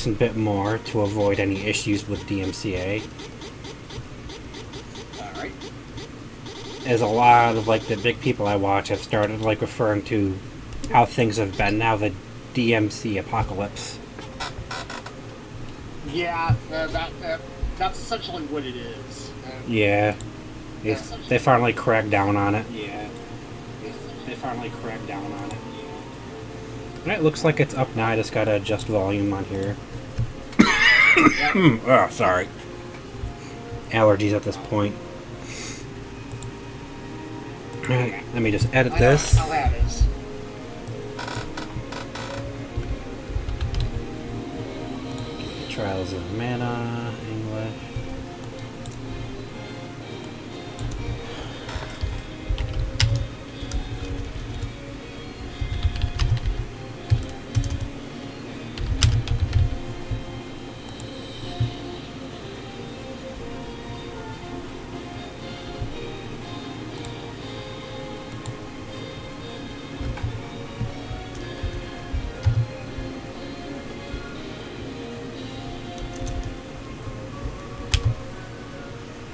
decent bit more to avoid any issues with DMCA. Alright. As a lot of, like, the big people I watch have started, like, referring to how things have been now, the DMC apocalypse. Yeah, that's essentially what it is. Yeah. They finally cracked down on it. Yeah. They finally cracked down on it. And it looks like it's up now. I just gotta adjust volume on here. Oh, sorry. Allergies at this point. Alright, let me just edit this. How that is. Trials of Mana, English.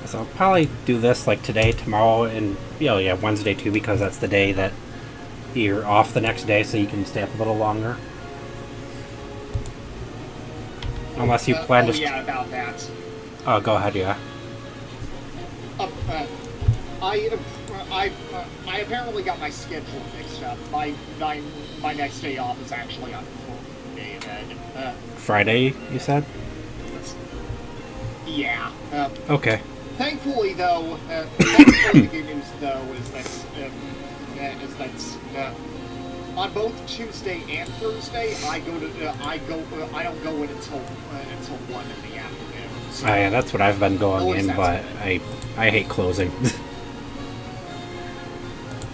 So I'll probably do this like today, tomorrow, and Wednesday too, because that's the day that you're off the next day, so you can stay up a little longer. Unless you plan to. Yeah, about that. Oh, go ahead, yeah. I apparently got my schedule mixed up. My next day off is actually on Friday. Friday, you said? Yeah. Okay. Thankfully, though, the good news though is that on both Tuesday and Thursday, I don't go in until 1 in the afternoon. So, Oh yeah, that's what I've been going in, but I hate closing.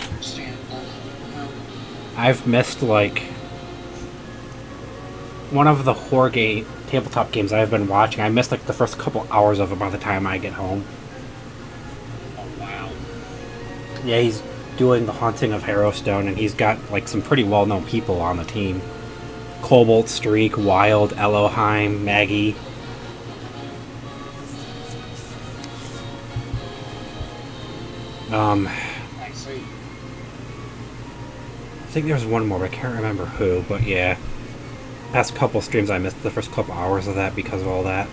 Understandable. I've missed like one of the horror tabletop games I've been watching. I missed like the first couple hours of it by the time I get home. Oh wow. Yeah, he's doing the Haunting of Harrowstone, and he's got like some pretty well-known people on the team. Cobalt, Streak, Wild, Elohim, Maggie. I see. I think there's one more, but I can't remember who, but yeah. Past couple streams I missed the first couple hours of that because of all that.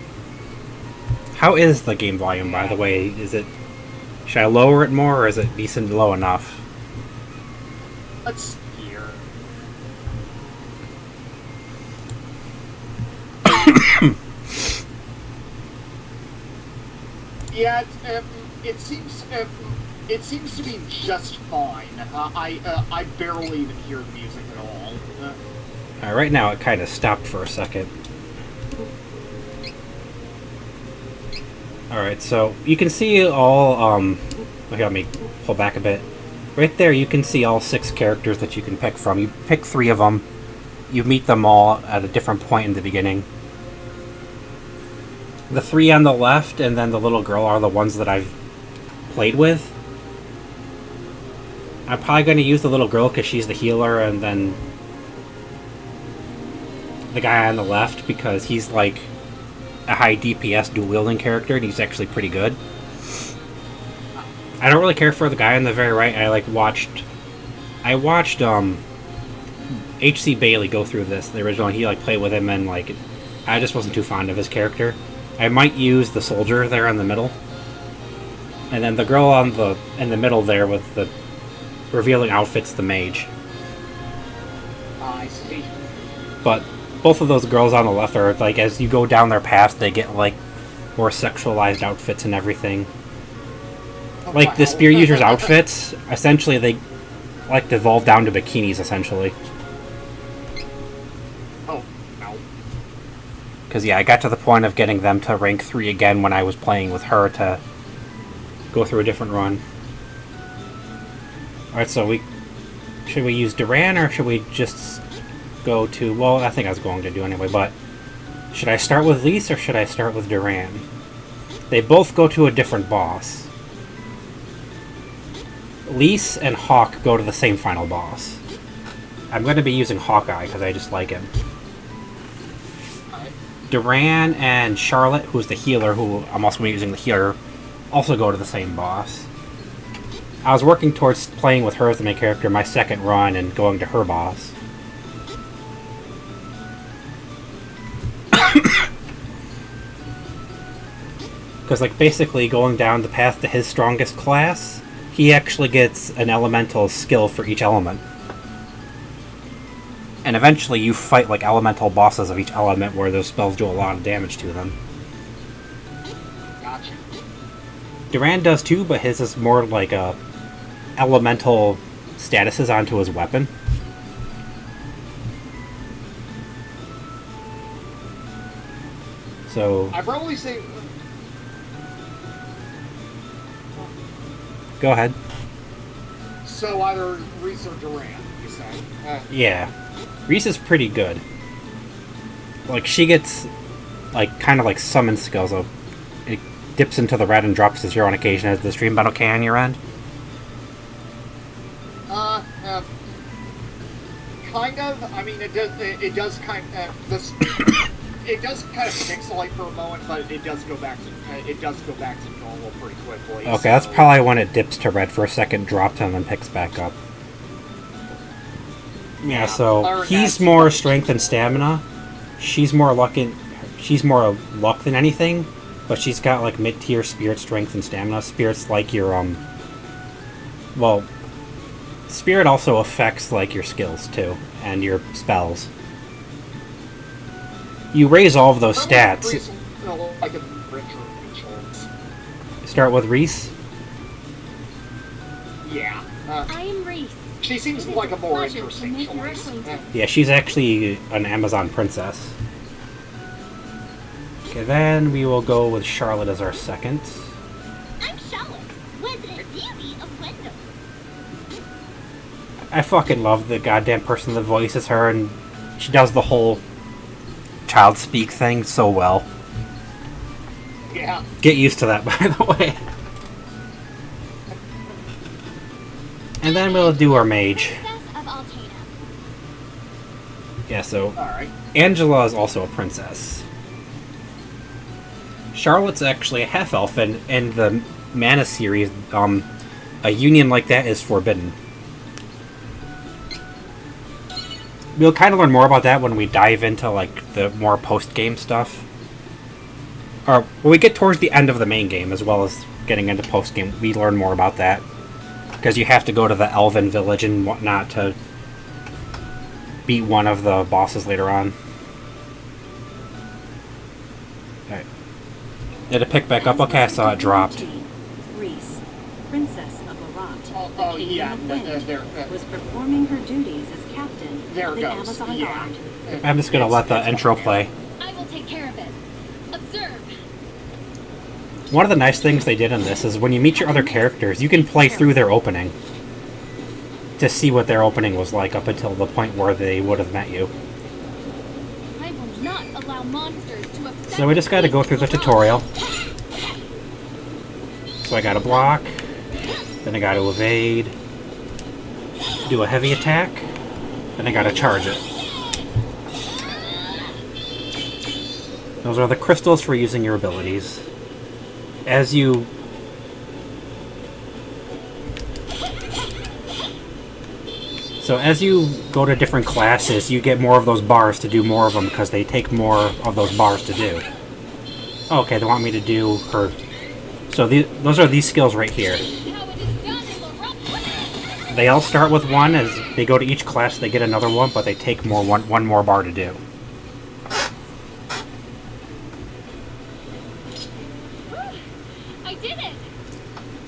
How is the game volume, by the way? Should I lower it more, or is it decent low enough? Let's hear. Yeah, it seems to be just fine. I barely even hear the music at all. Right now it kind of stopped for a second. Alright, so you can see all, let me pull back a bit. Right there you can see all 6 characters that you can pick from. You pick 3 of them. You meet them all at a different point in the beginning. The 3 on the left and then the little girl are the ones that I've played with. I'm probably going to use the little girl because she's the healer, and then the guy on the left because he's like a high DPS dual-wielding character, and he's actually pretty good. I don't really care for the guy on the very right. I watched H.C. Bailey go through this, the original, and he played with him, and I just wasn't too fond of his character. I might use the soldier there in the middle, and then the girl in the middle there with the revealing outfit's the mage. I see. But both of those girls on the left are as you go down their path, they get more sexualized outfits and everything. Like the spear user's outfits, essentially they devolve down to bikinis essentially. Oh, no. Because I got to the point of getting them to rank 3 again when I was playing with her to go through a different run. Alright, so should we use Duran, or should we just go to... Well, I think I was going to do anyway, but... Should I start with Lise, or should I start with Duran? They both go to a different boss. Lise and Hawk go to the same final boss. I'm going to be using Hawkeye, because I just like him. Duran and Charlotte, who's the healer, who I'm also using the healer, also go to the same boss. I was working towards playing with her as the main character my second run and going to her boss. Because, like, basically going down the path to his strongest class, he actually gets an elemental skill for each element. And eventually you fight, like, elemental bosses of each element where those spells do a lot of damage to them. Gotcha. Duran does too, but his is more like a elemental statuses onto his weapon. So I'd probably say... Go ahead. So either Reese or Duran, you say? Yeah. Reese is pretty good. Like, she gets, like, kind of like summon skills. So it dips into the red and drops to 0 on occasion. Is the stream been okay on your end? Kind of. I mean, it does kind of it does kind of pixelate for a moment, but it does go back to normal pretty quickly. Okay, so that's probably when it dips to red for a second, drops, and then picks back up. Yeah, so he's more strength and stamina. She's more luck than anything, but she's got like mid-tier spirit strength and stamina. Spirit's like your well, spirit also affects like your skills too and your spells. You raise all of those stats. Start with Reese. Yeah. I am Reese. She seems like a more interesting choice. Yeah, she's actually an Amazon princess. Okay, then we will go with Charlotte as our second. I'm Charlotte, resident beauty of Wyndham. I fucking love the goddamn person that voices her, and she does the whole child speak thing so well. Yeah. Get used to that, by the way. And then we'll do our mage. Yeah, so Alright. Angela is also a princess. Charlotte's actually a half-elf, and in the Mana series, a union like that is forbidden. We'll kind of learn more about that when we dive into, like, the more post-game stuff. Or when we get towards the end of the main game, as well as getting into post-game, we learn more about that. Because you have to go to the Elven village and whatnot to beat one of the bosses later on. Alright. Did it pick back up? Okay, I saw it dropped. Reese, Princess of Arat, Oh, yeah, was performing her duties as captain there of the goes. Amazon Yeah. Guard. I'm just gonna let the intro play. I will take care of it. Observe. One of the nice things they did in this is when you meet your other characters, you can play through their opening to see what their opening was like up until the point where they would have met you. I will not allow monsters to upset. So we just gotta go through the tutorial. So I gotta block, then I gotta evade, do a heavy attack, then I gotta charge it. Those are the crystals for using your abilities. As you go to different classes, you get more of those bars to do more of them because they take more of those bars to do. Okay, they want me to do her. So those are these skills right here. They all start with one. As they go to each class, they get another one, but they take one more bar to do.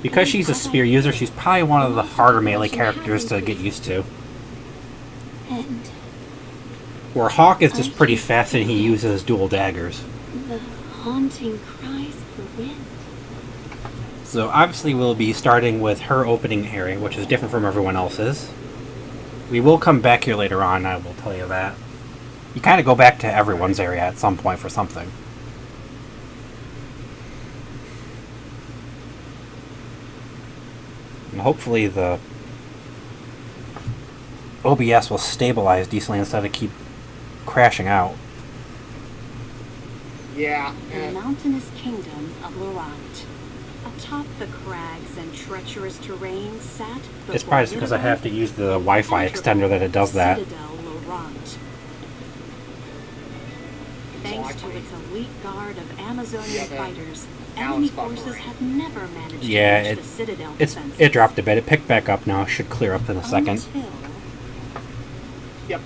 Because she's a spear user, she's probably one of the harder melee characters to get used to. And Where Hawk is just pretty fast and he uses dual daggers. the haunting cries of the wind. So obviously we'll be starting with her opening area, which is different from everyone else's. We will come back here later on, I will tell you that. You kind of go back to everyone's area at some point for something. And hopefully the OBS will stabilize decently instead of keep crashing out. Yeah. The mountainous kingdom of Laurent. Atop the crags and treacherous terrain sat the It's probably because I have to use the Wi-Fi extender that it does that. Citadel Laurent. Thanks to its elite guard of Amazonian fighters, enemy forces have never managed to reach the Citadel defenses. It dropped a bit. It picked back up now. It should clear up in a second. Yep.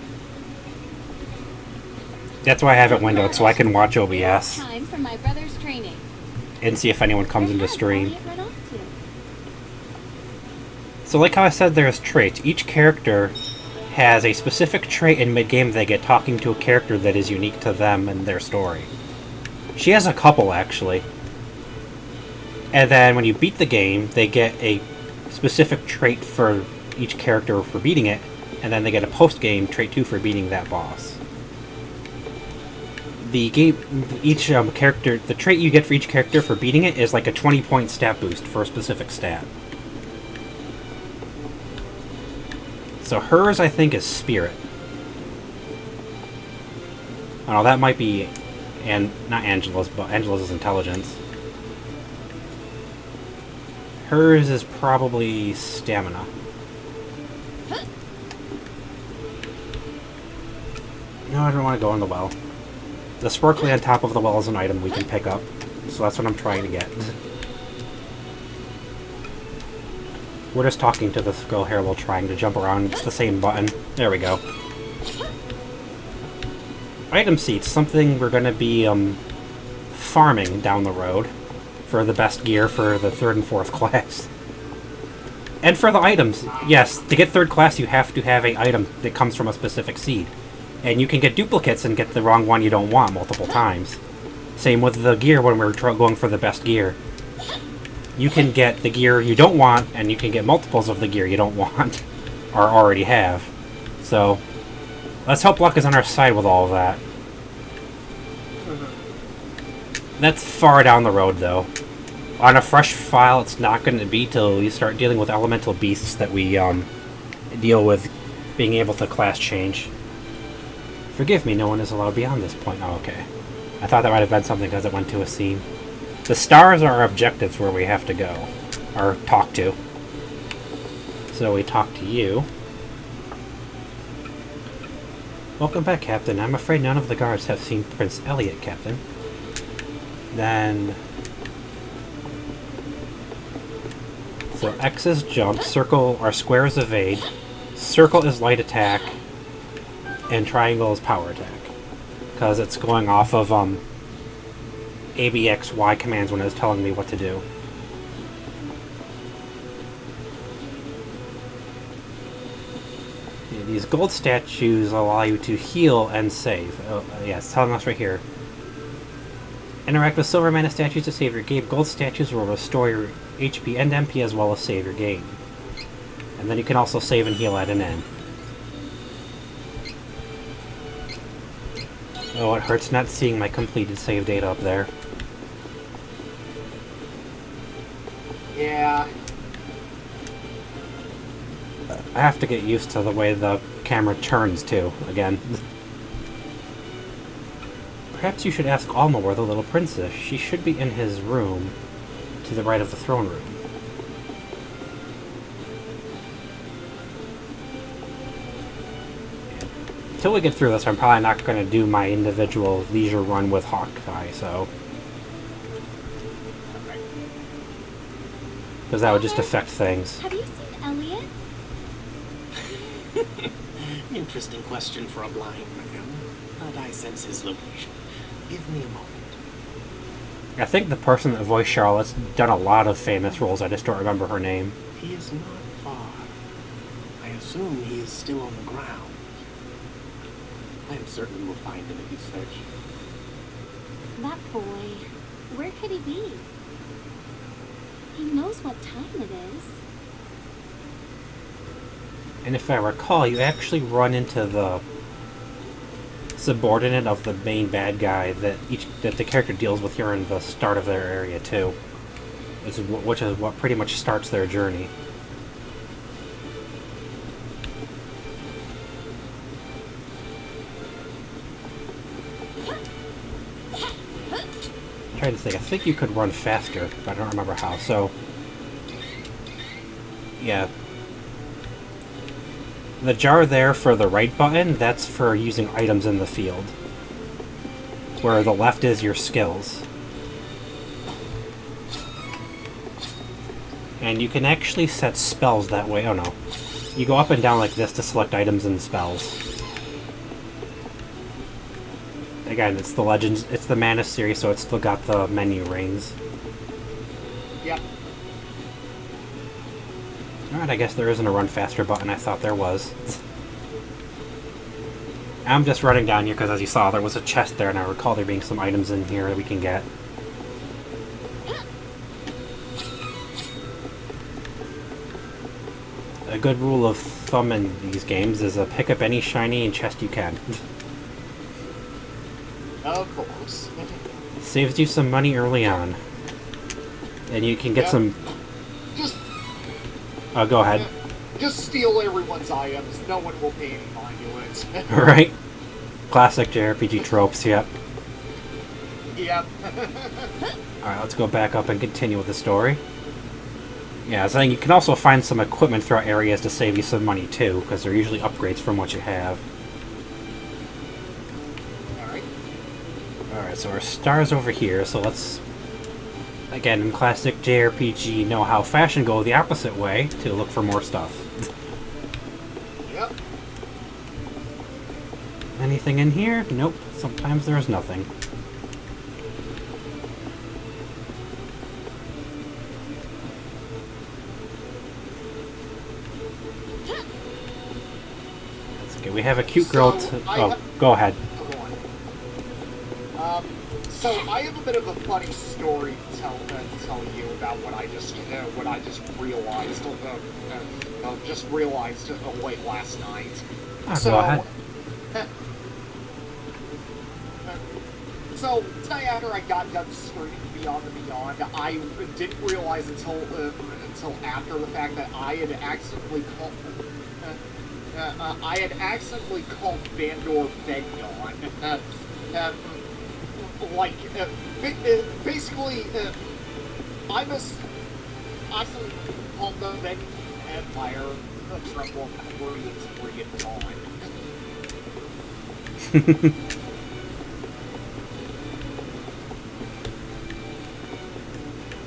That's why I have it windowed, so I can watch OBS Time for my brother's training. and see if anyone comes into stream. Elliot run off to? So like how I said there's traits, each character has a specific trait in mid-game they get talking to a character that is unique to them and their story. She has a couple, actually. And then when you beat the game, they get a specific trait for each character for beating it, and then they get a post-game trait too for beating that boss. The character, the trait you get for each character for beating it is like a 20-point stat boost for a specific stat. So hers, I think, is Spirit. Oh no, that might be, not Angela's, but Angela's is Intelligence. Hers is probably Stamina. No, I don't want to go in the well. The sparkly on top of the well is an item we can pick up, so that's what I'm trying to get. We're just talking to this girl here while trying to jump around. It's the same button. There we go. Item seats, something we're going to be farming down the road for the best gear for the 3rd and 4th class. And for the items, yes, to get 3rd class you have to have an item that comes from a specific seed. And you can get duplicates and get the wrong one you don't want multiple times. Same with the gear when we're going for the best gear. You can get the gear you don't want, and you can get multiples of the gear you don't want, or already have. So, let's hope luck is on our side with all of that. That's far down the road, though. On a fresh file, it's not going to be till we start dealing with elemental beasts that we deal with being able to class change. Forgive me, no one is allowed beyond this point. Oh, okay. I thought that might have been something because it went to a scene. The stars are our objectives where we have to go, or talk to. So we talk to you. Welcome back, Captain. I'm afraid none of the guards have seen Prince Elliot, Captain. Then... So X is jump, circle or square is evade, circle is light attack, and triangle is power attack. Because it's going off of ABXY commands when it's telling me what to do. Yeah, these gold statues allow you to heal and save. Oh, yeah, it's telling us right here. Interact with silver mana statues to save your game. Gold statues will restore your HP and MP as well as save your game. And then you can also save and heal at an end. Oh, it hurts not seeing my completed save data up there. Yeah. I have to get used to the way the camera turns, too, again. Perhaps you should ask Alma where the little prince is. She should be in his room, to the right of the throne room. Until we get through this, I'm probably not going to do my individual leisure run with Hawkeye, so... Because that would just affect things. Have you seen Elliot? Interesting question for a blind man, but I sense his location. Give me a moment. I think the person that voiced Charlotte's done a lot of famous roles, I just don't remember her name. He is not far. I assume he is still on the ground. I am certain we'll find him if you search. That boy. Where could he be? He knows what time it is. And if I recall, you actually run into the subordinate of the main bad guy that the character deals with here in the start of their area too, which is what pretty much starts their journey. trying to think. I think you could run faster, but I don't remember how. So, yeah. The jar there for the right button, that's for using items in the field. Where the left is your skills. And you can actually set spells that way. Oh no. You go up and down like this to select items and spells. Again, it's the Legends, it's the Mana series, so it's still got the menu rings. Yep. Alright, I guess there isn't a run faster button. I thought there was. I'm just running down here because, as you saw, there was a chest there, and I recall there being some items in here that we can get. A good rule of thumb in these games is pick up any shiny chest you can. Of course. Saves you some money early on. And you can get some... Just... Oh, go ahead. Just steal everyone's items. No one will pay any mind to it. Right? Classic JRPG tropes, yep. Yep. Alright, let's go back up and continue with the story. Yeah, I was saying you can also find some equipment throughout areas to save you some money too, because they're usually upgrades from what you have. Alright, so our star's over here, so let's, again, in classic JRPG know-how fashion, go the opposite way to look for more stuff. Yep. Anything in here? Nope. Sometimes there's nothing. That's okay. We have a cute girl to... Oh, go ahead. So I have a bit of a funny story to tell you about what I just realized late last night. Go ahead. So today, after I got done streaming Beyond the Beyond, I didn't realize until after the fact that I had accidentally called Bandor Begnon. Basically, I must actually call the Begnon Empire tremble and bring it on.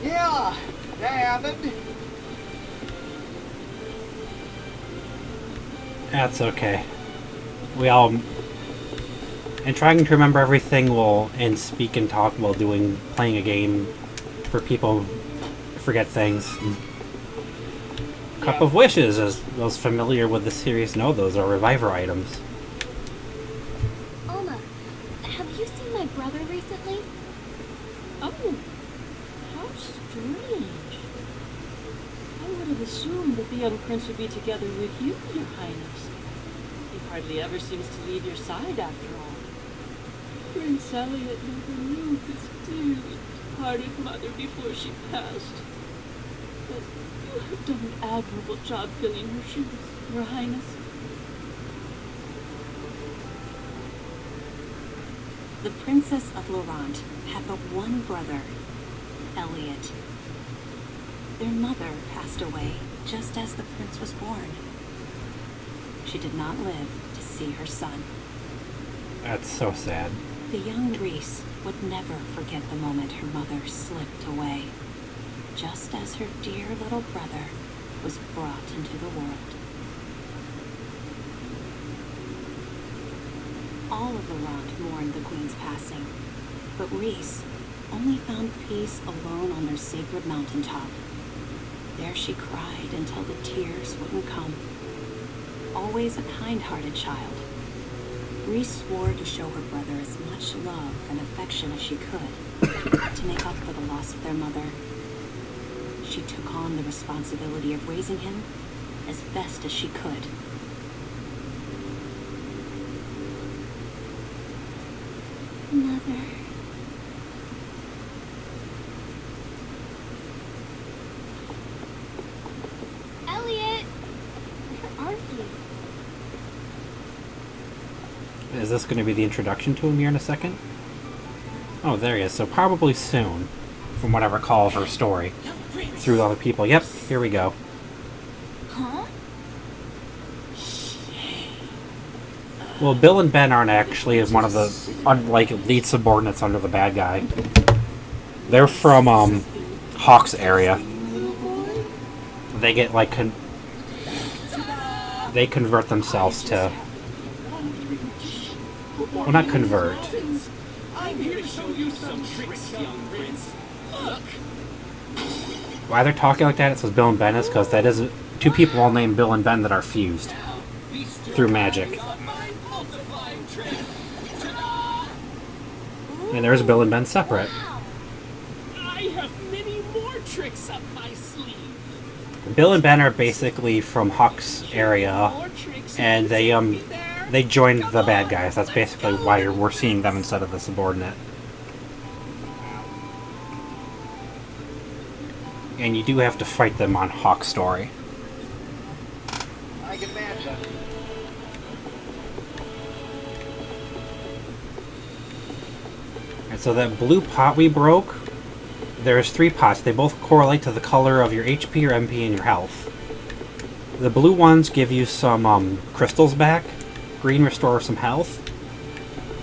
Yeah, that happened. That's okay. We all... And trying to remember everything and speak and talk while playing a game for people who forget things. Cup of Wishes, as those familiar with the series know, those are reviver items. Alma, have you seen my brother recently? Oh, how strange. I would have assumed that the young prince would be together with you, Your Highness. He hardly ever seems to leave your side after all. Prince Elliot never knew his dearly departed mother before she passed. But you have done an admirable job filling her shoes, Your Highness. The Princess of Laurent had but one brother, Elliot. Their mother passed away just as the prince was born. She did not live to see her son. That's so sad. The young Reese would never forget the moment her mother slipped away, just as her dear little brother was brought into the world. All of Laurent mourned the queen's passing, but Reese only found peace alone on their sacred mountaintop. There she cried until the tears wouldn't come. Always a kind-hearted child, Reese swore to show her brother as much love and affection as she could to make up for the loss of their mother. She took on the responsibility of raising him as best as she could. Mother. Elliot! Where are you? Is this going to be the introduction to him here in a second? Oh, there he is. So probably soon, from what I recall of her story. Through other people. Yep, here we go. Huh? Well, Bill and Ben aren't actually one of the lead subordinates under the bad guy. They're from Hawk's area. They get like they convert themselves to. Well, not convert. I'm here to show you some tricks, young prince. Look. Why they're talking like that? It says Bill and Ben is because that is two people all named Bill and Ben that are fused through magic. And there's Bill and Ben separate. I have many more tricks up my sleeve. Bill and Ben are basically from Hawk's area, and they joined the bad guys. That's basically why we're seeing them instead of the subordinate. And you do have to fight them on Hawk's story. I can imagine. And so that blue pot we broke, there's 3 pots. They both correlate to the color of your HP, your MP, and your health. The blue ones give you some crystals back. Green restores some health.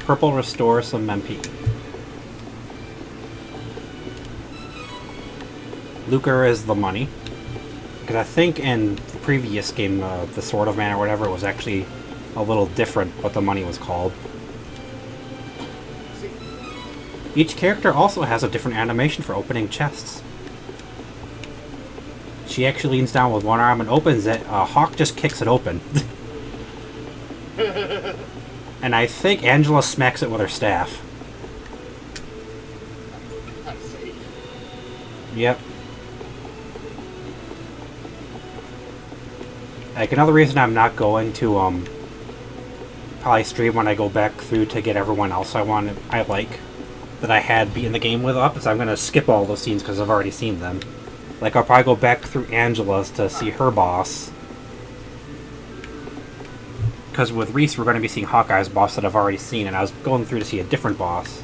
Purple restores some MP. Lucre is the money. Because I think in the previous game, the Sword of Man or whatever, it was actually a little different what the money was called. Each character also has a different animation for opening chests. She actually leans down with one arm and opens it. Hawk just kicks it open. And I think Angela smacks it with her staff. I see. Yep. Like, another reason I'm not going to probably stream when I go back through to get everyone else I like that I had beaten the game with up is I'm going to skip all those scenes because I've already seen them. Like, I'll probably go back through Angela's to see her boss. Because with Reese, we're going to be seeing Hawkeye's boss that I've already seen, and I was going through to see a different boss.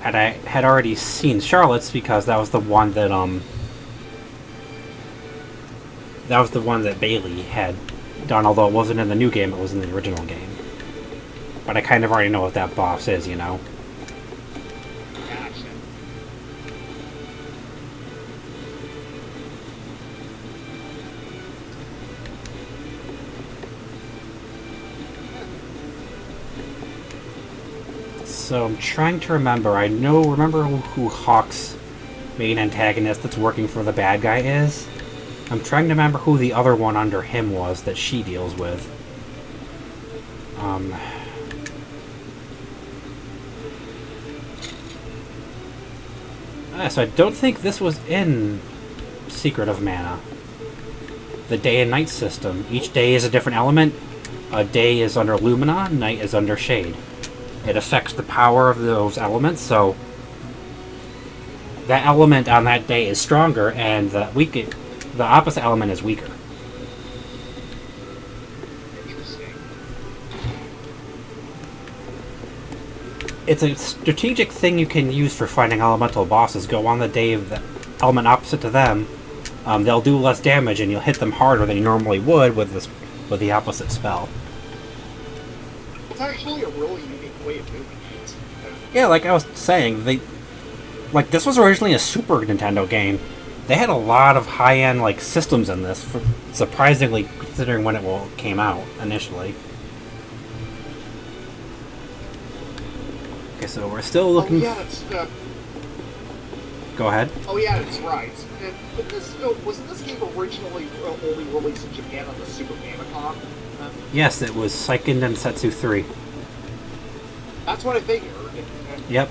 And I had already seen Charlotte's because that was the one that, that was the one that Bailey had done, although it wasn't in the new game, it was in the original game. But I kind of already know what that boss is, you know? Gotcha. So I'm trying to remember. Remember who Hawk's main antagonist that's working for the bad guy is? I'm trying to remember who the other one under him was that she deals with. So I don't think this was in Secret of Mana. The day and night system. Each day is a different element. A day is under Lumina, night is under Shade. It affects the power of those elements, so that element on that day is stronger, and the opposite element is weaker. Interesting. It's a strategic thing you can use for fighting elemental bosses. Go on the day of the element opposite to them. They'll do less damage, and you'll hit them harder than you normally would with the opposite spell. It's actually a really unique way of doing it. Yeah, like I was saying, this was originally a Super Nintendo game. They had a lot of high-end systems in this, surprisingly considering when it came out initially. Okay, so we're still looking. Oh yeah, that's. Go ahead. Oh yeah, that's right. But wasn't this game originally only released in Japan on the Super Famicom? Yes, it was Seiken Densetsu 3. That's what I figured. Yep.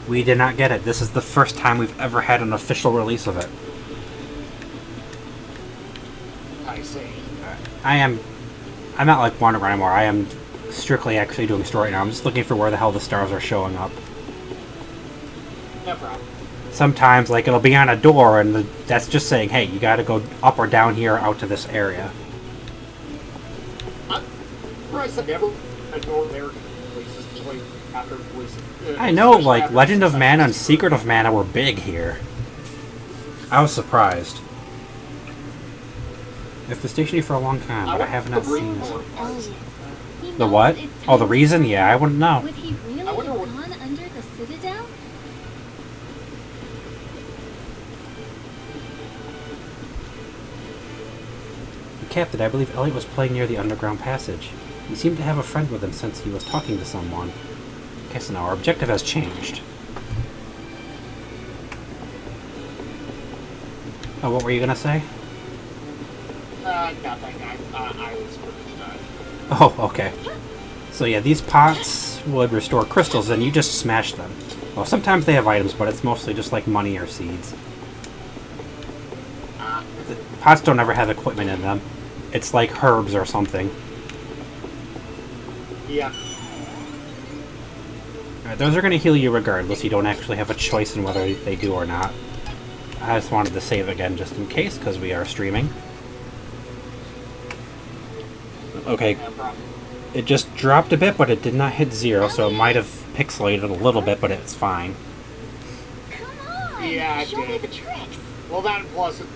We did not get it. This is the first time we've ever had an official release of it. I see. I'm not wandering around anymore. I am strictly actually doing story now. I'm just looking for where the hell the stars are showing up. No problem. Sometimes, it'll be on a door, and that's just saying, hey, you gotta go up or down here out to this area. I'm surprised I never had no American releases. after the police. I know, Especially like, after Legend of the Mana and success Secret of Mana were big here. I was surprised. It's been stationary for a long time, but I have not seen it. Elliot. He The knows what? it's Oh, the time reason? to Yeah, I wouldn't know. Would he really I have wonder what- gone under the Citadel? Captain, I believe Elliot was playing near the underground passage. He seemed to have a friend with him since he was talking to someone. Guess now our objective has changed. Oh, what were you gonna say? Nothing. I was pretty done. Oh, okay. So yeah, these pots would restore crystals and you just smash them. Well, sometimes they have items, but it's mostly just like money or seeds. The pots don't ever have equipment in them. It's like herbs or something. Yeah. Alright, those are going to heal you regardless. You don't actually have a choice in whether they do or not. I just wanted to save again just in case, because we are streaming. Okay, No problem. it just dropped a bit, but it did not hit 0, so it might have pixelated a little bit, but it's fine. Come on! Yeah, I Show me did. the tricks! Well, that and plus, it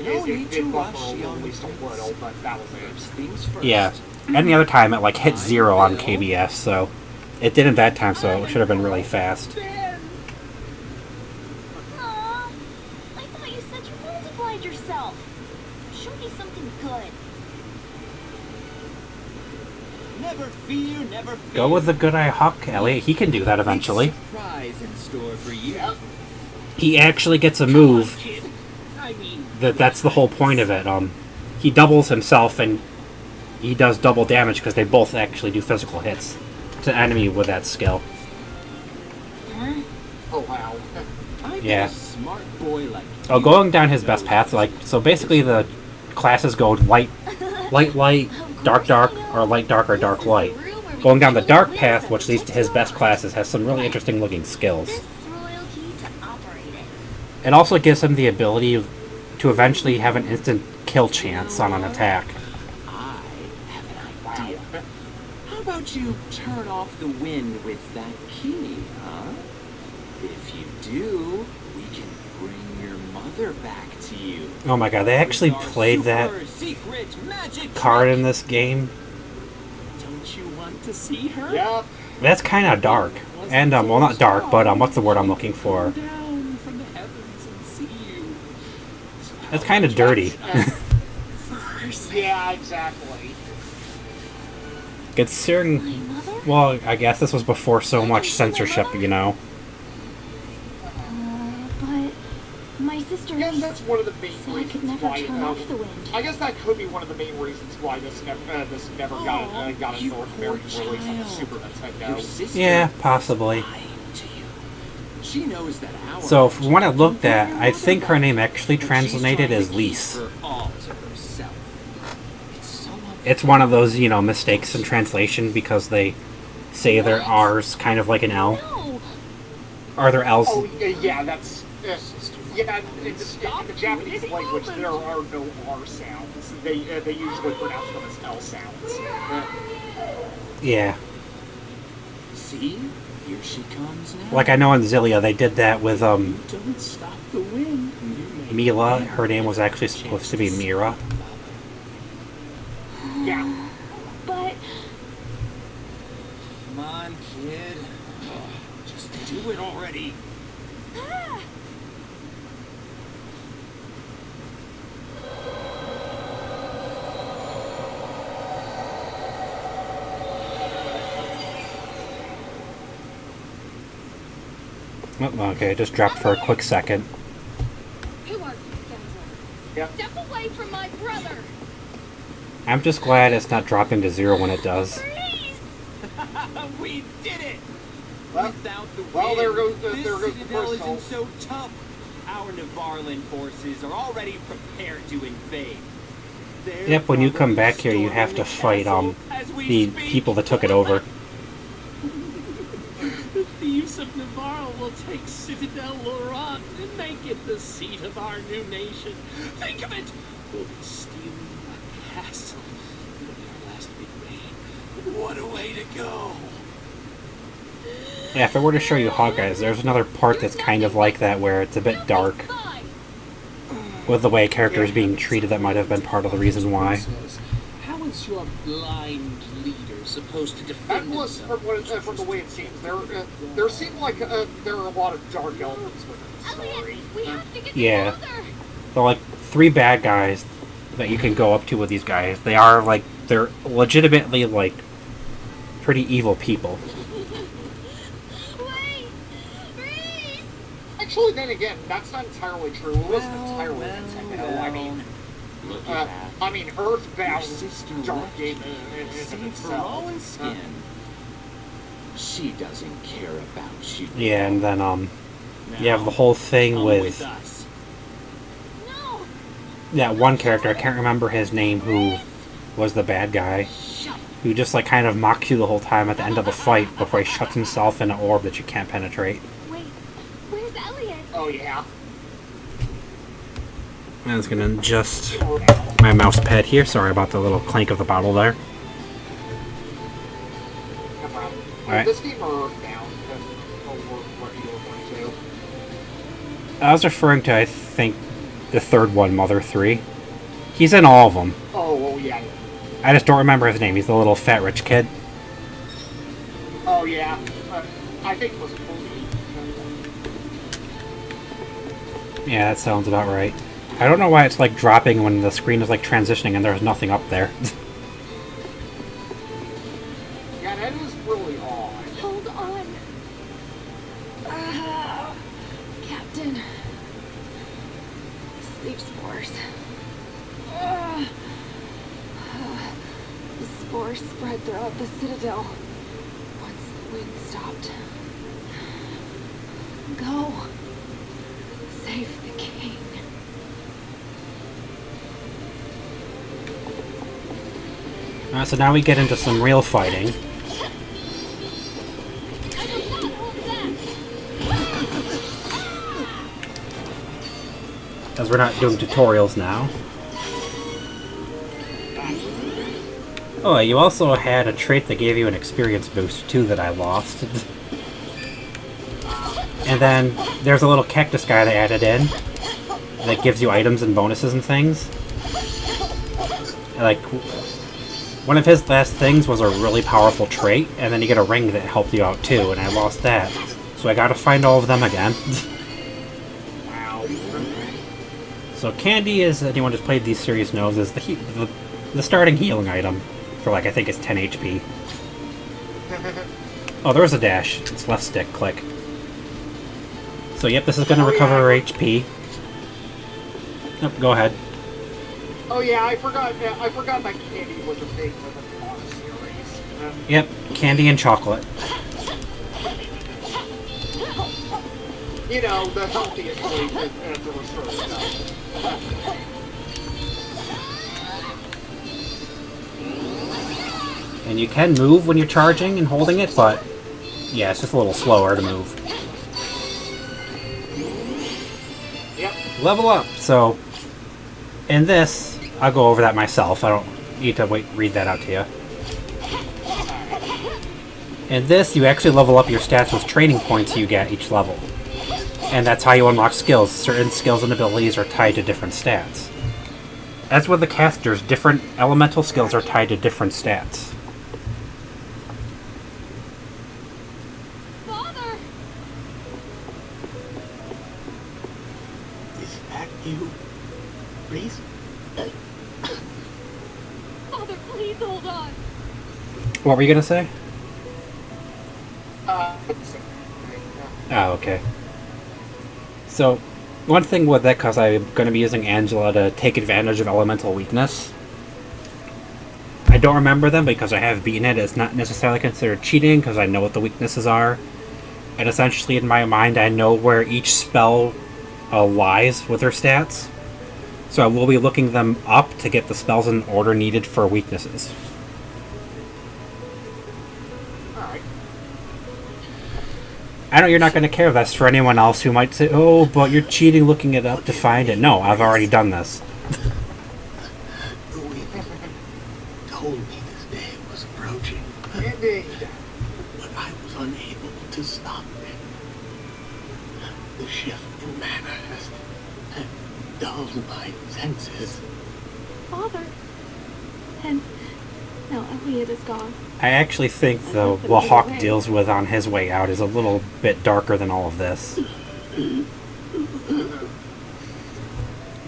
No need did to buffer rush, at young least a prince. little, but that was First it. things first. Yeah, any other time it like hit 0 on KBS, so it didn't that time, so it should have been really fast. Aw, I thought you said you multiplied yourself. Show me something good. Never fear, never fear. Go with the good eye Huck, Elliot. He can do that eventually. Big surprise in store for you. Yep. He actually gets a move Kid. I mean, that's the whole point of it. He doubles himself and he does double damage because they both actually do physical hits to enemy with that skill. Oh, wow. I Yeah. a smart boy like Oh, you. going down his best path, like, so basically the classes go light, dark, or light, dark, or dark, light. Going down the dark path, which leads to his best classes, has some really interesting looking skills. This royalty to operate it. It also gives him the ability to eventually have an instant kill chance on an attack. I have an idea. How about you turn off the wind with that key, huh? If you do, we can bring your mother back to you. Oh my god, they actually With our played that super secret magic card trick. in this game. Don't you want to see her? Yep. That's kind of dark. And, well, not dark, but, what's the word I'm looking for? Come down from the heavens and see you. That's kind of dirty. Yeah, exactly. Considering, My mother? well, I guess this was before so much censorship, you know. But my sister I guess Reese that's one of the main said I could reasons never why. turn off the wind. I guess that could be one of the main reasons why this never got a you North poor American release on the child. Super Your Nintendo. sister Yeah, possibly. lied to you. She knows that our So, from what I magic looked can at, bring I your think mother her name back, actually but she's translated trying as to keep Lise. her all to herself. It's so It's one of those, you know, mistakes in translation because they say their R's kind of like an L. No! Or their L's. Oh, yeah, that's. Yeah, in the Japanese language, there are no R sounds. They usually pronounce them as L sounds. Yeah. See? Here she comes now. Like I know in Zillia they did that with, You don't stop the wind. You make Mila. Her name was actually supposed to be Mira. Yeah. But Come on, kid. Just do it already. Oh, okay, it just dropped for a quick second. who are you scoundrels? Yeah. Step away from my brother! I'm just glad it's not dropping to 0 when it does. Please! We did it! Well, Without the well, there wind, goes the this citadel first hole. isn't so tough. Our Navarlan forces are already prepared to invade. They're Yep, when you come probably back here, you have to storming the fight, castle as we the speak. people that took it over. The thieves of Navarre will take Citadel Laurent and make it the seat of our new nation. Think of it! We'll be stealing a castle. It'll be our last big raid. What a way to go! Yeah, if I were to show you Hawkeyes, there's another part that's kind of like that where it's a bit dark. With the way a character is being treated, that might have been part of the reason why. How is your blind leader supposed to defend That was himself? from the way it seems. There seemed like there are a lot of dark elements within the story. We have to get Yeah. the father. So, like, 3 bad guys that you can go up to with these guys. They are, like, they're legitimately, like, pretty evil people. Wait, Reese! Actually, then again, that's not entirely true. It wasn't entirely Nintendo. Look at that. I mean, Your Earthbound's sister dark left game you in for itself. Rowan skin. She doesn't care about you. Yeah, and then, Now, you have the whole thing come with us. No! that one character, I can't remember his name, who was the bad guy, who just, like, kind of mocks you the whole time at the end of the fight before he shuts himself in an orb that you can't penetrate. Wait, where's Elliot? Oh yeah. I was gonna adjust my mouse pad here. Sorry about the little clank of the bottle there. Alright. This game are Earthbound. What are you referring to? I was referring to, I think, the third one, Mother 3. He's in all of them. Oh yeah. I just don't remember his name. He's the little fat rich kid. Oh yeah. I think it was Bully. Yeah, that sounds about right. I don't know why it's like dropping when the screen is like transitioning and there's nothing up there. Yeah, that is really odd. Hold on. Captain. Sleep spores. The spores spread throughout the Citadel once the wind stopped. Go. Save the king. So now we get into some real fighting. As we're not doing tutorials now. Oh, you also had a trait that gave you an experience boost too that I lost. And then there's a little cactus guy they added in that gives you items and bonuses and things. Like, one of his last things was a really powerful trait, and then you get a ring that helped you out too, and I lost that. So I gotta find all of them again. Wow. So Candy, as anyone who's played these series knows, is the starting healing item for, like, I think it's 10 HP. Oh, there's a dash. It's left stick, click. So yep, this is gonna recover HP. Nope, go ahead. Oh yeah, I forgot that Candy was a big with the Fauna series. Yep, candy and chocolate. You know, the healthiest way to restore stuff. And you can move when you're charging and holding it, but yeah, it's just a little slower to move. Yep. Level up! So, in this, I'll go over that myself. I don't need to read that out to you. In this, you actually level up your stats with training points you get each level. And that's how you unlock skills. Certain skills and abilities are tied to different stats. As with the casters, different elemental skills are tied to different stats. Father! Is that you, Reese? Father, please hold on. What were you gonna say? Yeah. Oh, okay. So, one thing with that, because I'm going to be using Angela to take advantage of elemental weakness. I don't remember them because I have beaten it. It's not necessarily considered cheating because I know what the weaknesses are. And essentially, in my mind, I know where each spell lies with her stats. So I will be looking them up to get the spells in order needed for weaknesses. Alright. I know you're not going to care if that's for anyone else who might say, oh, but you're cheating looking it up to find it. No, I've already done this. The wind told me this day was approaching, Indeed. but I was unable The shift in mana has dulled my senses. Father. And now Elliot is gone. I actually think the what Hawk deals with on his way out is a little bit darker than all of this.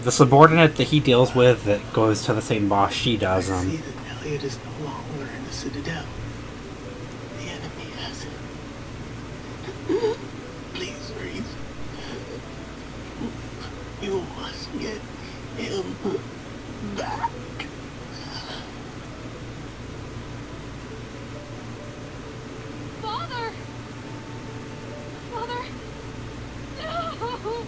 The subordinate that he deals with that goes to the same boss she does. I see that Elliot is no longer in the Citadel. The enemy has him. Please, Reese. You must get him back. Father! Father! No!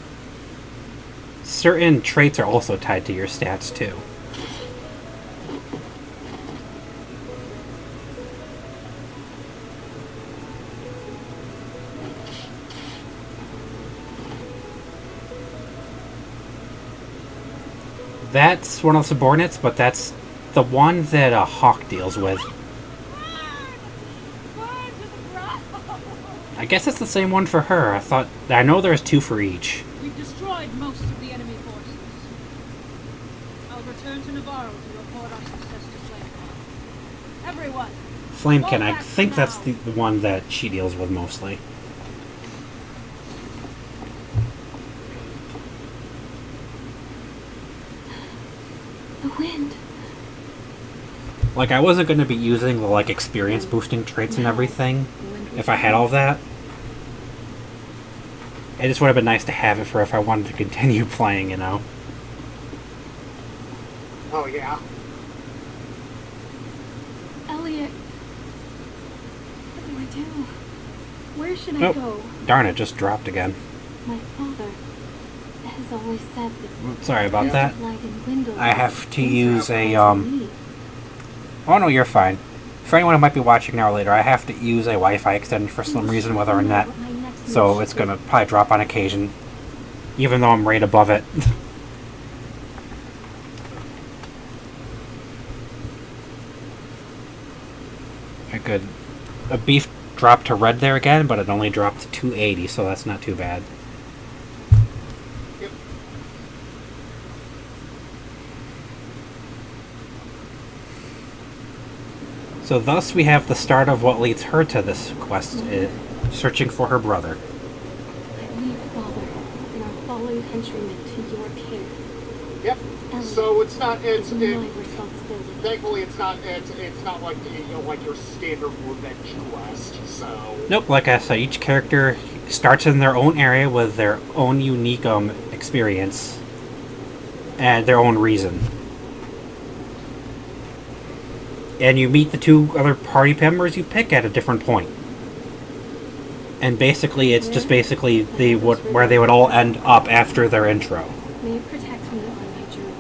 Certain traits are also tied to your stats too. That's one of the subordinates, but that's the one that Hawk deals with. I guess it's the same one for her. I know there's two for each. We've destroyed most of the enemy forces. I'll return to Navarro to report our success to Flamecon. Everyone! Flamekin, I think that's the one that she deals with mostly. The wind. Like, I wasn't going to be using the, like, experience boosting traits and everything if I had all that. It just would have been nice to have it for if I wanted to continue playing, you know? Oh, yeah. Elliot. What do I do? Where should I go? Darn it, just dropped again. My father has always said that Sorry about that. light and windows I have to use a, are for me. Oh no, you're fine. For anyone who might be watching now or later, I have to use a Wi-Fi extension for some reason with our net. So it's gonna probably drop on occasion. Even though I'm right above it. A beef dropped to red there again, but it only dropped to 280, so that's not too bad. Yep. So thus we have the start of what leads her to this quest, searching for her brother. I leave father and our fallen countrymen to your care. Yep. So it's not. My responsibility. Thankfully, it's not like like your standard revenge quest. So. Nope, like I said, each character starts in their own area with their own unique experience and their own reason. And you meet the two other party members you pick at a different point. And basically, it's just basically where they would all end up after their intro. May you protect me on my journey.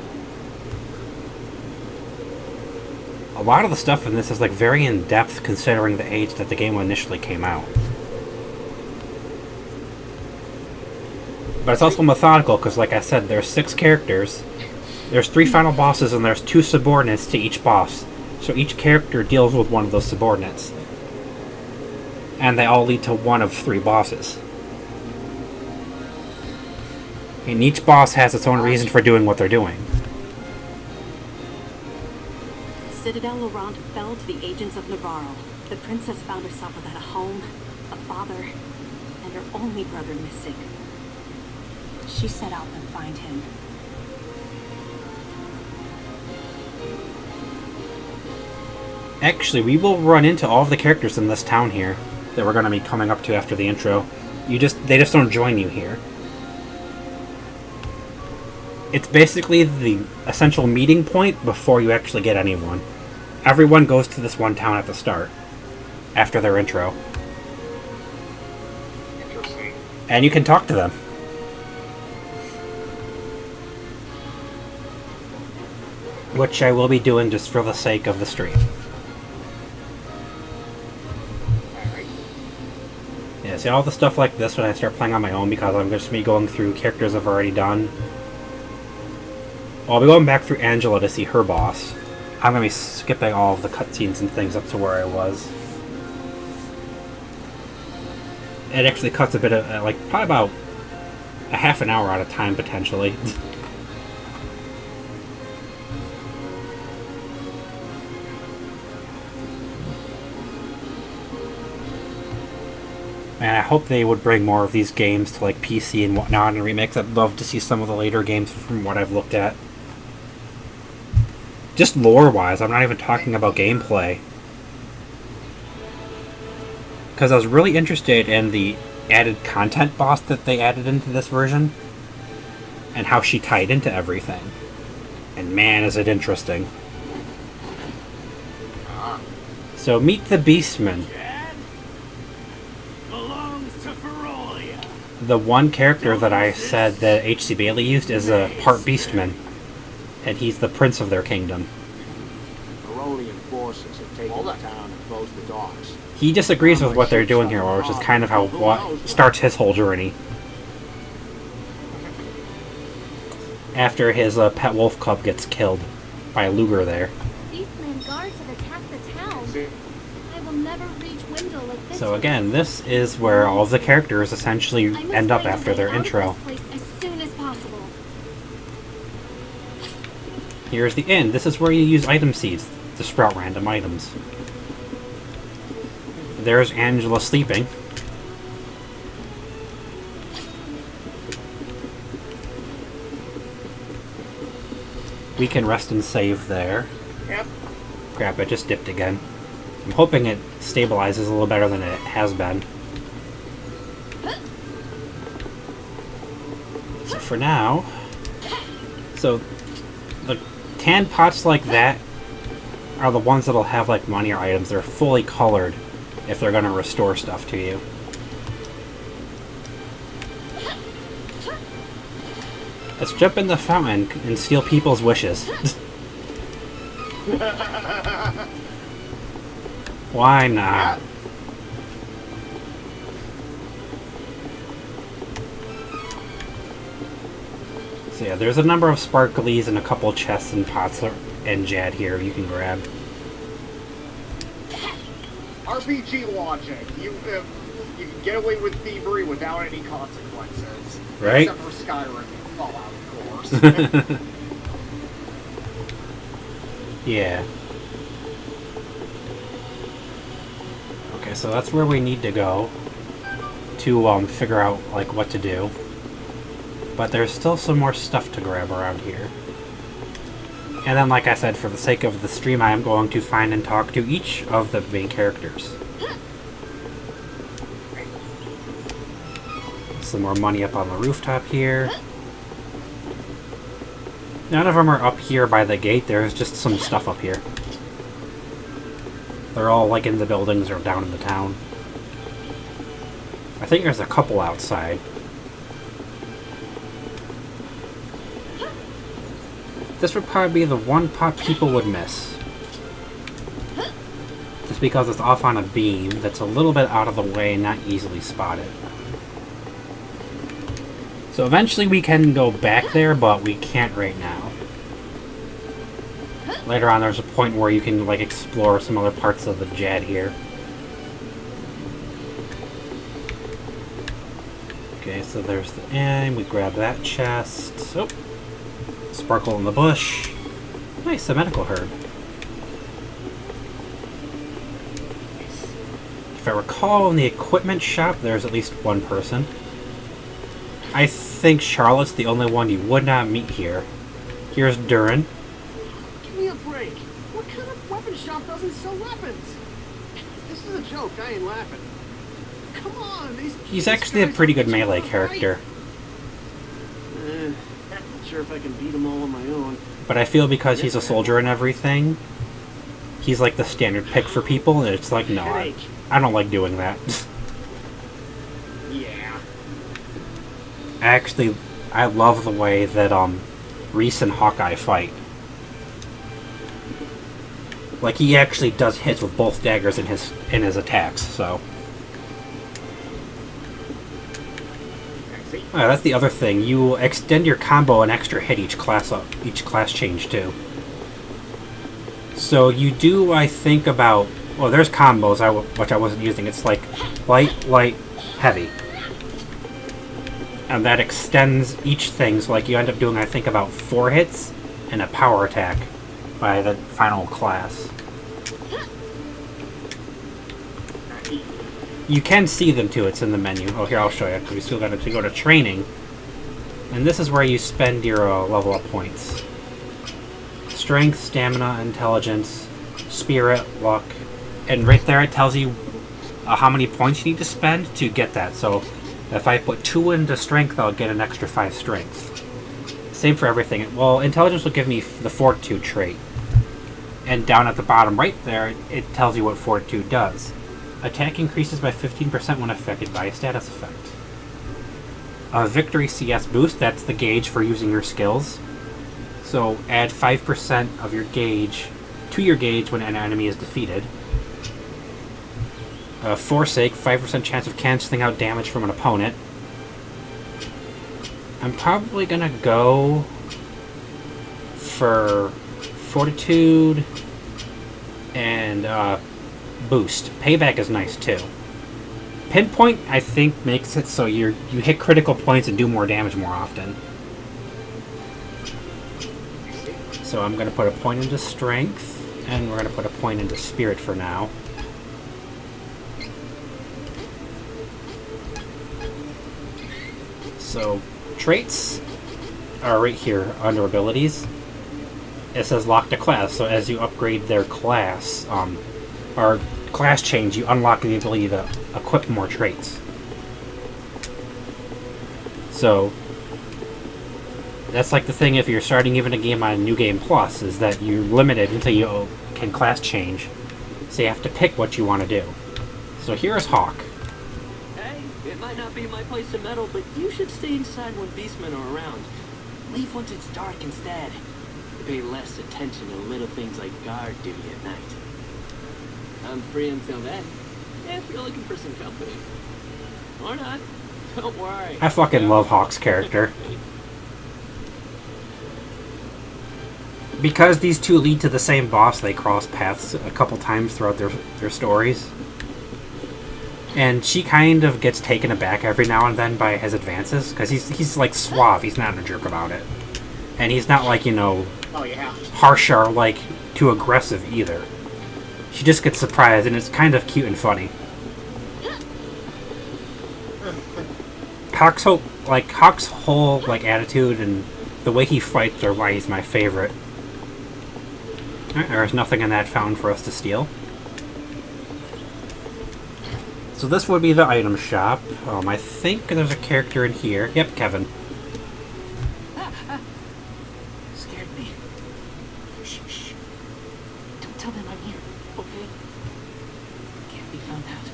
A lot of the stuff in this is like very in depth considering the age that the game initially came out. But it's also methodical because, like I said, there's 6 characters, there's 3 final bosses, and there's 2 subordinates to each boss. So each character deals with one of those subordinates. And they all lead to one of 3 bosses. And each boss has its own reason for doing what they're doing. Citadel Laurent fell to the agents of Navarro. The princess found herself without a home, a father, and her only brother missing. She set out to find him. Actually, we will run into all of the characters in this town here that we're going to be coming up to after the intro. They just don't join you here. It's basically the essential meeting point before you actually get anyone. Everyone goes to this one town at the start, after their intro. Interesting. And you can talk to them. Which I will be doing just for the sake of the stream. Alright. Yeah, see all the stuff like this when I start playing on my own because I'm just me going through characters I've already done. I'll be going back through Angela to see her boss. I'm going to be skipping all of the cutscenes and things up to where I was. It actually cuts a bit of, like, probably about a half an hour out of time, potentially. And I hope they would bring more of these games to like PC and whatnot and remakes. I'd love to see some of the later games from what I've looked at. Just lore-wise, I'm not even talking about gameplay. Because I was really interested in the added content boss that they added into this version. And how she tied into everything. And man, is it interesting. So meet the Beastman. The one character that I said that H.C. Bailey used is a part Beastman. And he's the prince of their kingdom. Baronian forces have taken the town and closed the docks. He disagrees with what they're doing here, which is kind of how what starts his whole journey. After his pet wolf cub gets killed by a Luger there. Beastman guards have attacked the town. I will never reach Wendell like this. So again, this is where all of the characters essentially end up after their intro. As soon as possible. Here's the inn. This is where you use item seeds to sprout random items. There's Angela sleeping. We can rest and save there. Yep. Crap, I just dipped again. I'm hoping it stabilizes a little better than it has been. So for now... So, the tan pots like that are the ones that'll have like money or items. They're fully colored if they're going to restore stuff to you. Let's jump in the fountain and steal people's wishes. Why not? So yeah, there's a number of sparklies and a couple chests and pots and jad here you can grab. RPG logic. You can get away with thievery without any consequences. Right? Except for Skyrim and Fallout, of course. Yeah. Okay, so that's where we need to go to figure out like what to do. But there's still some more stuff to grab around here. And then, like I said, for the sake of the stream, I am going to find and talk to each of the main characters. Some more money up on the rooftop here. None of them are up here by the gate. There's just some stuff up here. They're all like in the buildings or down in the town. I think there's a couple outside. This would probably be the one pot people would miss. Just because it's off on a beam that's a little bit out of the way and not easily spotted. So eventually we can go back there, but we can't right now. Later on there's a point where you can like explore some other parts of the Jad here. Okay, so there's the inn. We grab that chest. Oh. Sparkle in the bush. Nice, a medical herb. If I recall, in the equipment shop, there's at least one person. I think Charlotte's the only one you would not meet here. Here's Durin. Give me a break. What kind of weapon shop doesn't sell weapons? This is a joke. I ain't laughing. Come on, He's actually a pretty good melee character. Not sure if I can beat them all on my own. But I feel because he's a soldier and everything, he's like the standard pick for people, and it's like, no, I don't like doing that. Yeah. Actually, I love the way that Reese and Hawkeye fight. Like, he actually does hits with both daggers in his attacks, so. Oh, that's the other thing. You extend your combo an extra hit each class change too. So you do, I think, about... Well, there's combos which I wasn't using. It's like light, light, heavy. and that extends each thing, so like you end up doing, I think, about 4 hits and a power attack by the final class. You can see them too, it's in the menu. Oh, here, I'll show you, because we still got to go to training. And this is where you spend your level up points. Strength, stamina, intelligence, spirit, luck. And right there it tells you how many points you need to spend to get that. So if I put 2 into strength, I'll get an extra 5 strength. Same for everything. Well, intelligence will give me the fortitude trait. And down at the bottom right there, it tells you what fortitude does. Attack increases by 15% when affected by a status effect. A victory CS boost, that's the gauge for using your skills. So add 5% of your gauge to your gauge when an enemy is defeated. Forsake, 5% chance of canceling out damage from an opponent. I'm probably gonna go for fortitude and boost. Payback is nice too. Pinpoint, I think, makes it so you hit critical points and do more damage more often. So I'm going to put a point into strength, and we're going to put a point into spirit for now. So traits are right here under abilities. It says lock to class, so as you upgrade their class, or class change, you unlock the ability to equip more traits. So that's like the thing if you're starting even a game on New Game Plus, is that you're limited until you can class change. So you have to pick what you want to do. So here's Hawk. Hey, it might not be my place to meddle, but you should stay inside when beastmen are around. Leave once it's dark instead. Pay less attention to little things like guard duty at night. I'm free until then, if you're looking for some company. Or not, don't worry. I fucking love Hawk's character. Because these two lead to the same boss, they cross paths a couple times throughout their stories. And she kind of gets taken aback every now and then by his advances, because he's like suave, he's not a jerk about it. And he's not like, you know, Oh, yeah. harsh or like too aggressive either. She just gets surprised, and it's kind of cute and funny. Hawk's whole like attitude and the way he fights are why he's my favorite. Alright, there's nothing in that fountain for us to steal. So this would be the item shop. I think there's a character in here. Yep, Kevin. Scared me. Shh, shh. Don't tell them I'm here, okay? Can't be found out.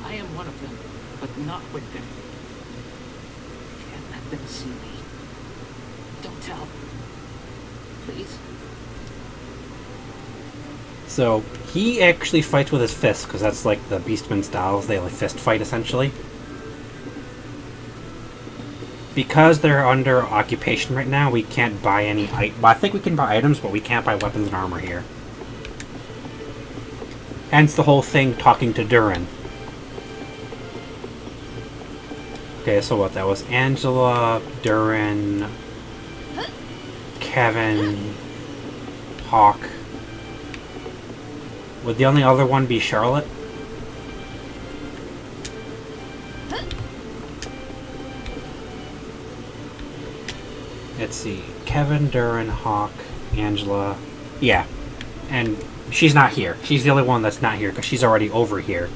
I am one of them, but not with them. Can't let them see me. Don't tell. Please. So he actually fights with his fists, because that's like the Beastman styles. They like fist fight essentially. Because they're under occupation right now, we can't buy any I think we can buy items, but we can't buy weapons and armor here. Hence the whole thing talking to Durin. Okay, so what? That was Angela, Durin, Kevin, Hawk. Would the only other one be Charlotte? Let's see. Kevin, Durin, Hawk, Angela. Yeah. And she's not here. She's the only one that's not here because she's already over here.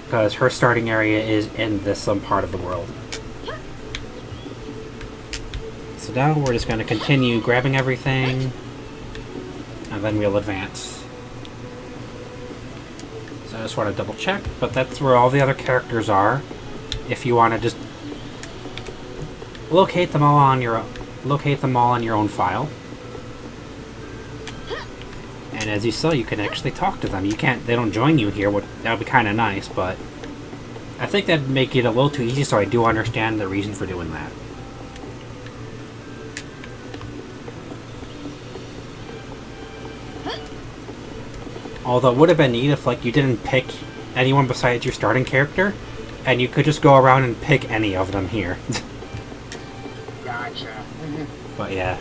Because her starting area is in this some part of the world. So now we're just going to continue grabbing everything. And then we'll advance. So I just want to double check. But that's where all the other characters are. If you want to just locate them all on your own file. And as you saw, you can actually talk to them. They don't join you here. That would be kind of nice, but I think that'd make it a little too easy, so I do understand the reason for doing that. Although it would have been neat if like you didn't pick anyone besides your starting character, and you could just go around and pick any of them here. Gotcha. But yeah.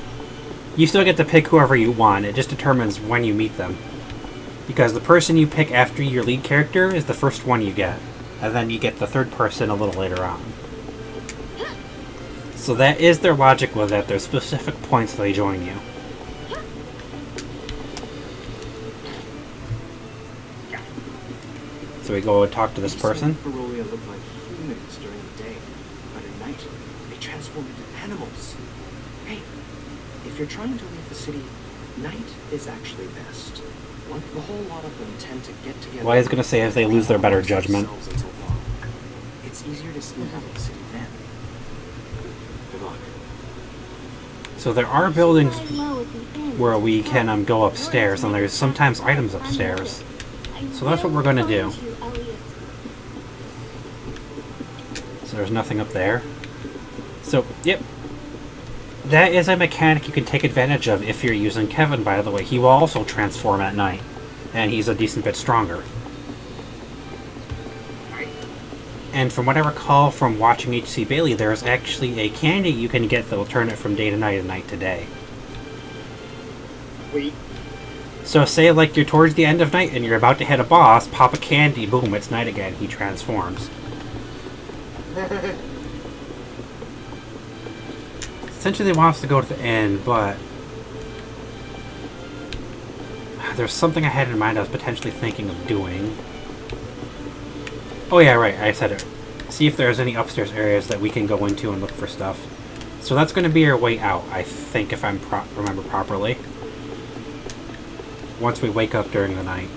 You still get to pick whoever you want, it just determines when you meet them. Because the person you pick after your lead character is the first one you get. And then you get the third person a little later on. So that is their logic with it. There's specific points they join you. So we go and talk to this person. Barolia looked like humans during the day, but at night they transformed into animals. Hey, if you're trying to leave the city, night is actually best. The whole lot of them tend to get together. Well, I was going to say if they lose their better judgment. It's easier to sneak out of the city then. Good luck. So there are buildings Low at the end. where we can go upstairs, and there's sometimes items upstairs. So that's what we're going to do. So there's nothing up there. So, yep. That is a mechanic you can take advantage of if you're using Kevin, by the way. He will also transform at night. And he's a decent bit stronger. And from what I recall from watching H.C. Bailey, there's actually a candy you can get that will turn it from day to night and night to day. Wait. So say like you're towards the end of night and you're about to hit a boss, pop a candy, boom, it's night again. He transforms. Essentially they want us to go to the end, but there's something I had in mind I was potentially thinking of doing. Oh yeah, right, I said it. See if there's any upstairs areas that we can go into and look for stuff. So that's going to be our way out, I think, if I remember properly. Once we wake up during the night.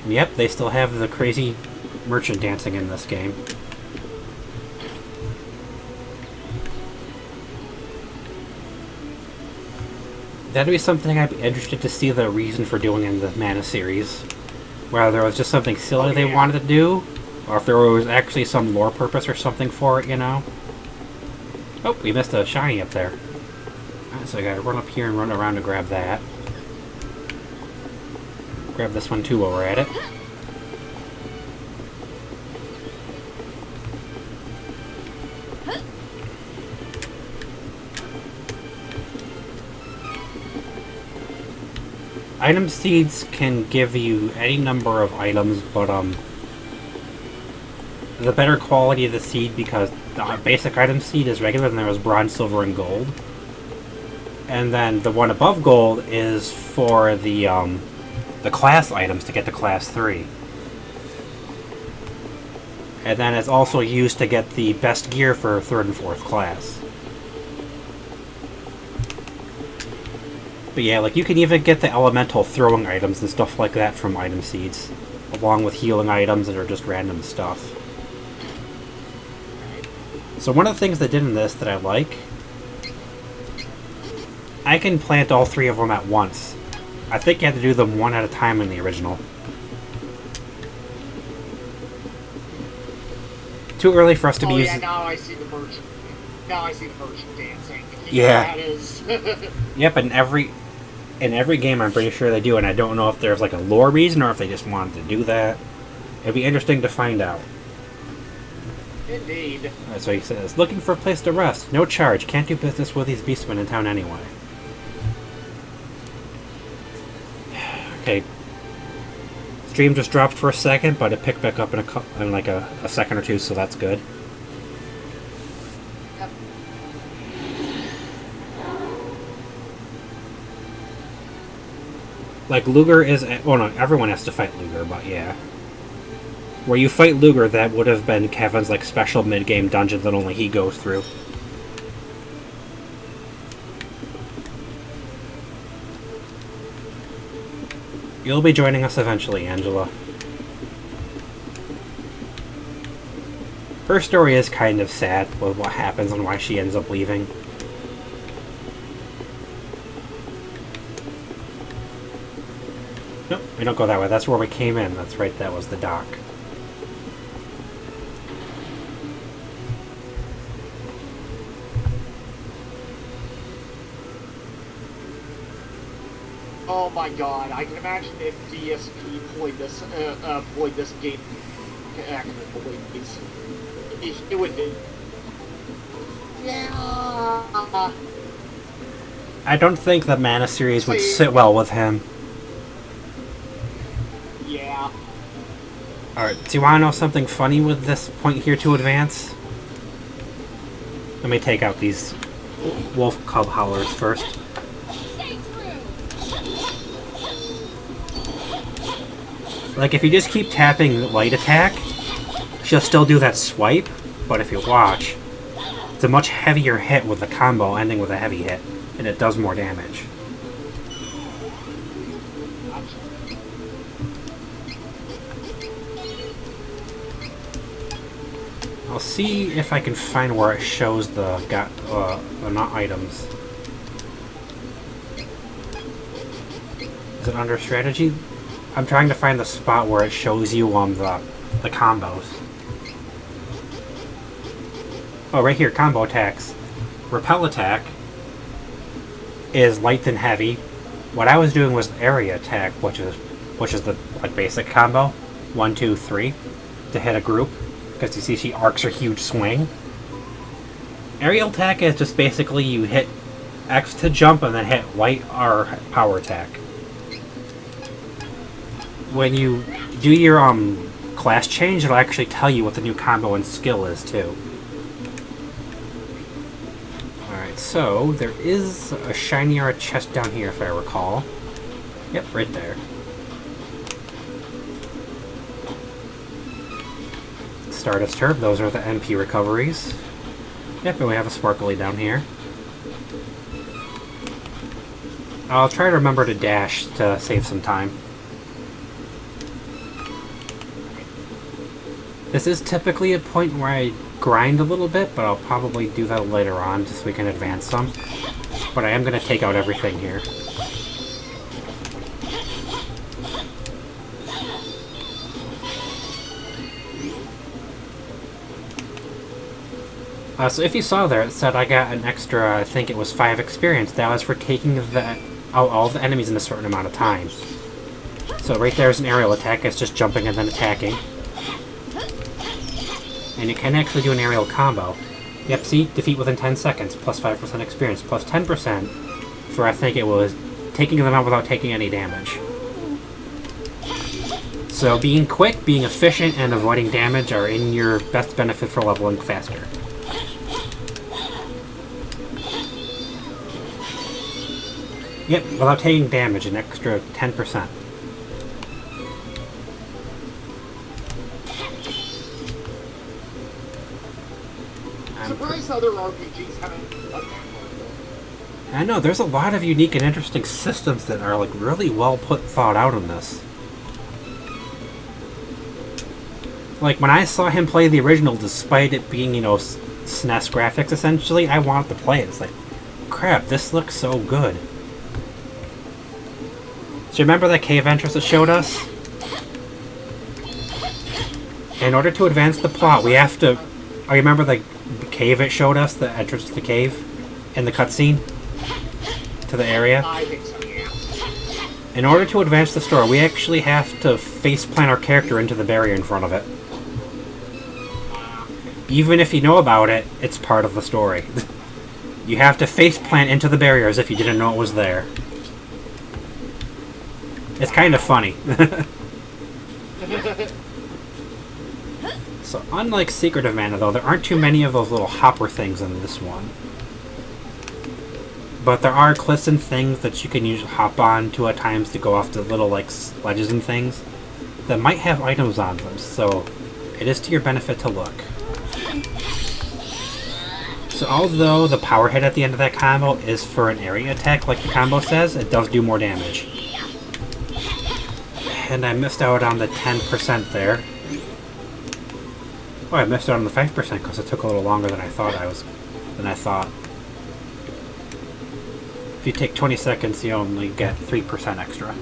Yep, they still have the crazy merchant dancing in this game. That'd be something I'd be interested to see the reason for doing in the Mana series. Whether it was just something silly they wanted to do, or if there was actually some lore purpose or something for it, you know? Oh, we missed a shiny up there. Alright, so I gotta run up here and run around to grab that. Grab this one too while we're at it. Item seeds can give you any number of items, but the better quality of the seed, because the basic item seed is regular, and there was bronze, silver, and gold. And then the one above gold is for the class items to get to class 3. And then it's also used to get the best gear for 3rd and 4th class. But yeah, like you can even get the elemental throwing items and stuff like that from item seeds, along with healing items that are just random stuff. So one of the things they did in this that I like, I can plant all 3 of them at once. I think you had to do them one at a time in the original. Too early for us to be using... now I see the merchant. Now I see the merchant dancing. Yeah. That is... Yep, in every game I'm pretty sure they do, and I don't know if there's like a lore reason or if they just wanted to do that. It'd be interesting to find out. Indeed. So he says, looking for a place to rest. No charge. Can't do business with these beastmen in town anyway. Okay. Stream just dropped for a second, but it picked back up in like a second or two, so that's good. Yep. Like, Luger is... Oh no, everyone has to fight Luger, but yeah. Where you fight Luger, that would have been Kevin's like special mid-game dungeon that only he goes through. You'll be joining us eventually, Angela. Her story is kind of sad with what happens and why she ends up leaving. Nope, we don't go that way. That's where we came in. That's right, that was the dock. my god, I can imagine if DSP played this game back in the 80s. It would be... Yeah... I don't think the Mana series would sit well with him. Yeah. Alright, do you want to know something funny with this point here to advance? Let me take out these wolf cub howlers first. Like, if you just keep tapping light attack, she'll still do that swipe, but if you watch, it's a much heavier hit with the combo ending with a heavy hit, and it does more damage. I'll see if I can find where it shows the not items. Is it under strategy? I'm trying to find the spot where it shows you the combos. Oh, right here, combo attacks. Repel attack is light and heavy. What I was doing was area attack, which is the like basic combo, 1, 2, 3, to hit a group. Because you see she arcs her huge swing. Aerial attack is just basically you hit X to jump and then hit light or power attack. When you do your class change, it'll actually tell you what the new combo and skill is too. Alright, so there is a shiny or a chest down here if I recall. Yep, right there. Stardust Herb, those are the NP recoveries. Yep, and we have a Sparkly down here. I'll try to remember to dash to save some time. This is typically a point where I grind a little bit, but I'll probably do that later on just so we can advance some. But I am going to take out everything here. So if you saw there, it said I got an extra, I think it was 5 experience. That was for taking out all the enemies in a certain amount of time. So right there is an aerial attack. It's just jumping and then attacking. And you can actually do an aerial combo. Yep, see? Defeat within 10 seconds, plus 5% experience, plus 10% for, I think it was, taking them out without taking any damage. So being quick, being efficient, and avoiding damage are in your best benefit for leveling faster. Yep, without taking damage, an extra 10%. I'm surprised other RPGs haven't done that. I know, there's a lot of unique and interesting systems that are like really well thought out in this. Like, when I saw him play the original, despite it being, you know, SNES graphics essentially, I wanted to play it. It's like, crap, this looks so good. So remember that cave entrance it showed us? In order to advance the plot, we have to... Oh, you remember the cave it showed us? The entrance to the cave? In the cutscene? To the area? I think so, yeah. In order to advance the story, we actually have to faceplant our character into the barrier in front of it. Even if you know about it, it's part of the story. You have to faceplant into the barrier as if you didn't know it was there. It's kind of funny. So, unlike Secret of Mana, though, there aren't too many of those little hopper things in this one. But there are cliffs and things that you can usually hop on to at times to go off the little, like, ledges and things that might have items on them, so it is to your benefit to look. So although the power hit at the end of that combo is for an area attack, like the combo says, it does do more damage. And I missed out on the 10% there. Oh, I missed out on the 5% because it took a little longer than I thought. If you take 20 seconds, you only get 3% extra.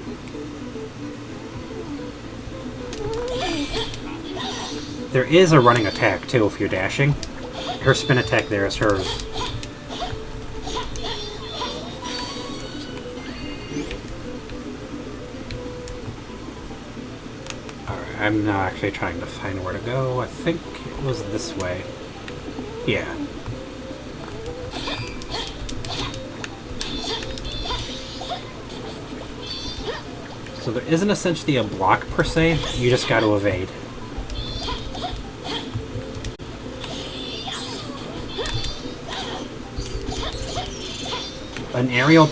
There is a running attack too if you're dashing. Her spin attack there is hers. Alright, I'm now actually trying to find where to go. I think it was this way. Yeah. So there isn't essentially a block per se, you just gotta evade. An aerial